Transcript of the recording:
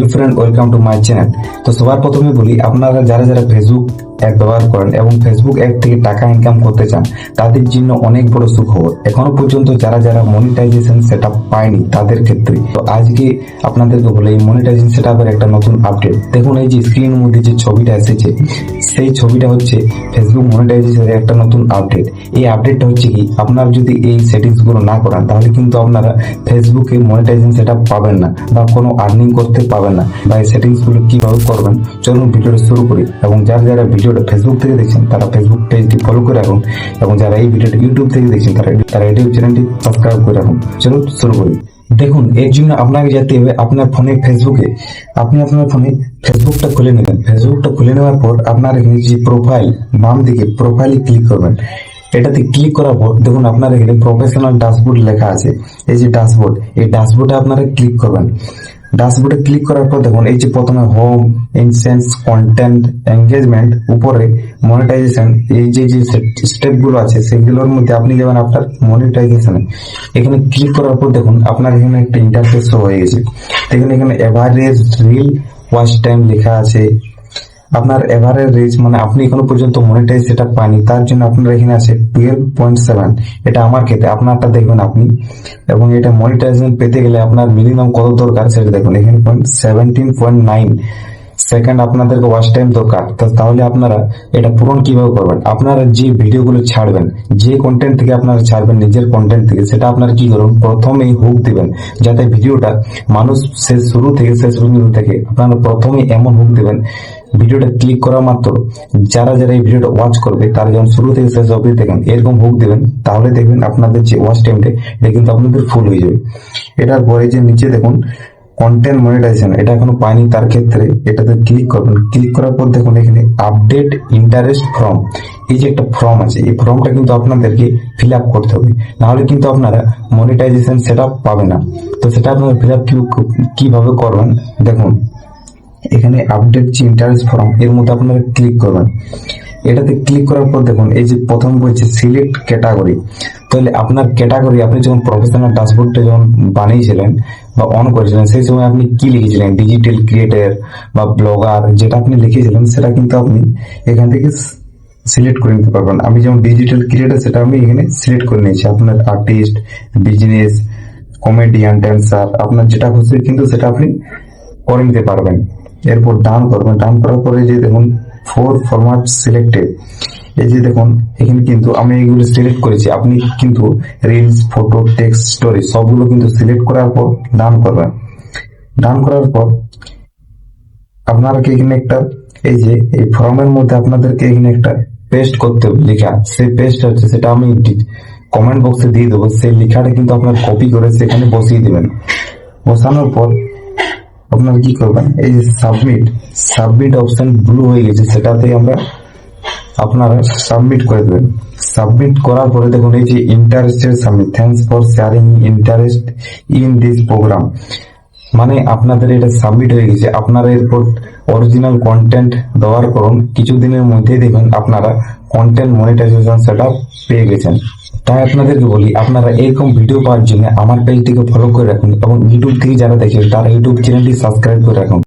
Hello friend, welcome to my channel. তো সবার প্রথমে বলি, আপনারা যারা যারা ফেসবুক অ্যাপ ব্যবহার করেন এবং ফেসবুক অ্যাপ থেকে টাকা ইনকাম করতে চান, তাদের জন্য অনেক বড় সুখবর। এখনো পর্যন্ত যারা যারা মনিটাইজেশন সেটআপ পায়নি তাদের ক্ষেত্রে তো আজকে আপনাদেরকে বলে এই মনিটাইজেশন সেটআপের একটা নতুন আপডেট। দেখুন, এই যে স্ক্রিনের মধ্যে যে ছবিটা এসেছে, সেই ছবিটা হচ্ছে ফেসবুক মনিটাইজেশনের একটা নতুন আপডেট। এই আপডেটটা হচ্ছে কি, আপনারা যদি এই সেটিংস গুলো না করান তাহলে কিন্তু আপনারা ফেসবুকে মনিটাইজেশন সেটআপ পাবেন না বা কোনো আর্নিং করতে পাবেন না। বা এই সেটিংস গুলো কিভাবে করবেন, চলুন ভিডিওটা শুরু করি। এবং যারা যারা ভিডিওটা ফেসবুক থেকে দেখছেন তারা ফেসবুক পেজটি ফলো করে রাখুন, এবং যারা এই ভিডিওটা ইউটিউব থেকে দেখছেন তারা ইউটিউব চ্যানেলটি সাবস্ক্রাইব করে রাখুন। চলুন শুরু করি। দেখুন, এর জন্য আপনাকে যেতে হবে আপনার ফোনে ফেসবুকে। আপনি আপনার ফোনে ফেসবুকটা খুলে নেবেন। ফেসবুকটা খুলে নেওয়ার পর আপনার এখানে যে প্রোফাইল, বাম দিকে প্রোফাইলে ক্লিক করবেন। এটাতে ক্লিক করার পর দেখুন আপনার এখানে প্রফেশনাল ড্যাশবোর্ড লেখা আছে। এই যে ড্যাশবোর্ড, এই ড্যাশবোর্ডে আপনারা ক্লিক করবেন। ড্যাশবোর্ডে ক্লিক করার পর দেখুন এই যে প্রথমে হোম, ইনসেন্স, কন্টেন্ট, এঙ্গেজমেন্ট, উপরে মনিটাইজেশন, এই যে যে স্টেপ গুলো আছে সেগুলোর মধ্যে আপনি যাবেন আপনার মনিটাইজেশনে। এখানে ক্লিক করার পর দেখুন আপনার এখানে একটা ইন্টারফেস শো হয়ে গেছে। দেখুন এখানে এভারেজ রিল ওয়াচ টাইম লেখা আছে। আপনার এভারেজ রিচ মানে আপনি এখনো পর্যন্ত মনিটাইজ সেটা পায়নি, তার জন্য আপনার এখানে আছে 12.7। এটা আমার ক্ষেত্রে, আপনারটা দেখবেন আপনি। এবং এটা মনিটাইজেশন পেতে গেলে আপনার মিনিমাম কত দরকার সেটা দেখুন। এখানে 17.9 সেকেন্ড আপনাদেরকে ওয়াচ টাইম দরকার। তাহলে আপনারা এটা পূরণ কিভাবে করবেন? আপনারা যে ভিডিওগুলো ছাড়বেন, যে কন্টেন্ট থেকে আপনারা ছাড়বেন নিজের কন্টেন্ট থেকে, সেটা আপনারা কি করুন, প্রথমেই হুক দিবেন, যাতে ভিডিওটা মানুষ শুরু থেকে শেষ পর্যন্ত থেকে। আপনারা প্রথমেই এমন হুক দিবেন, ভিডিওটা ক্লিক করা মাত্র যারা যারা এই ভিডিওটা ওয়াচ করবে তারা যখন শুরু থেকে শেষ অবধি দেখেন, এরকম হুক দিবেন, তাহলে দেখবেন আপনাদের যে ওয়াচ টাইমটা এটা কিন্তু আপনাদের ফুল হয়ে যাবে। এটার পরে যে নিচে দেখুন কন্টেন্ট মনিটাইজেশন, এটা এখনো পাইনি, তার ক্ষেত্রে এটাতে ক্লিক করবেন। ক্লিক করার পর দেখুন এখানে আপডেট ইন্টারেস্ট ফর্ম, এই যে একটা ফর্ম আছে, এই ফর্মটা কিন্তু আপনাদেরকে ফিল আপ করতে হবে, নাহলে কিন্তু আপনারা মনিটাইজেশন সেটা পাবে না। তো সেটা আপনারা ফিল আপ কিভাবে করবেন দেখুন, এখানে আপডেট যে ইন্টারেস্ট ফর্ম, এর মধ্যে আপনারা ক্লিক করবেন। এটাতে ক্লিক করার পর দেখুন এই যে প্রথম বলছে সিলেক্ট ক্যাটাগরি। তাহলে আপনার ক্যাটাগরি, আপনি যখন প্রফেশনাল ড্যাশবোর্ডটা যখন বানিয়েছিলেন বা অন করেছিলেন, সেই সময় আপনি কি লিখেছিলেন, ডিজিটাল ক্রিয়েটর বা ব্লগার, যেটা আপনি লিখেছিলেন সেটা কিন্তু আপনি এখান থেকে সিলেক্ট করে নিতে পারবেন। আমি যেমন ডিজিটাল ক্রিয়েটর সেটা আমি এখানে সিলেক্ট করে নিয়েছি। আপনার আর্টিস্ট, বিজনেস, কমেডিয়ান, ড্যান্সার, আপনার যেটা খুশি কিন্তু সেটা আপনি করে নিতে পারবেন। এরপর ডান করবেন। ডান করার পরে যে দেখুন ফোর ফরম্যাট সিলেক্টেড, এই যে দেখুন এখানে কিন্তু আমি এগুলো সিলেক্ট করেছি। আপনি কিন্তু রিলস, ফটো, টেক্সট, স্টোরি সবগুলো কিন্তু সিলেক্ট করার পর ডান করবেন। ডান করার পর আপনাকে এখানে একটা, এই যে এই ফর্মের মধ্যে আপনাদেরকে এখানে একটা পেস্ট করতে হবে লেখা। সেই পেস্ট হচ্ছে, সেটা আমি কমেন্ট বক্সে দিয়ে দেবো। সেই লেখাটা কিন্তু আপনার কপি করে সেখানে বসিয়ে দিবেন। বসানোর পর আপনারা কি করবেন, এই যে সাবমিট অপশন ব্লু হয়ে গেছে, সেটাতে আপনারা সাবমিট করে দেবেন। সাবমিট করার পরে দেখুন এই যে interested submit, thanks for sharing interest in this programme, মানে আপনাদের এটা সাবমিট হয়ে গেছে। আপনারা এরপর অরিজিনাল কন্টেন্ট ব্যবহার করুন, কিছুদিনের মধ্যেই দেখবেন আপনারা কন্টেন্ট মনিটাইজেশন সেটআপ পেয়ে গেছেন। তাই আপনাদেরকে বলি, আপনারা এরকম ভিডিও পাওয়ার জন্য আমার পেজটিকে ফলো করে রাখুন, এবং ইউটিউব থেকে যারা দেখেন তারা ইউটিউব চ্যানেলটি সাবস্ক্রাইব করে রাখুন।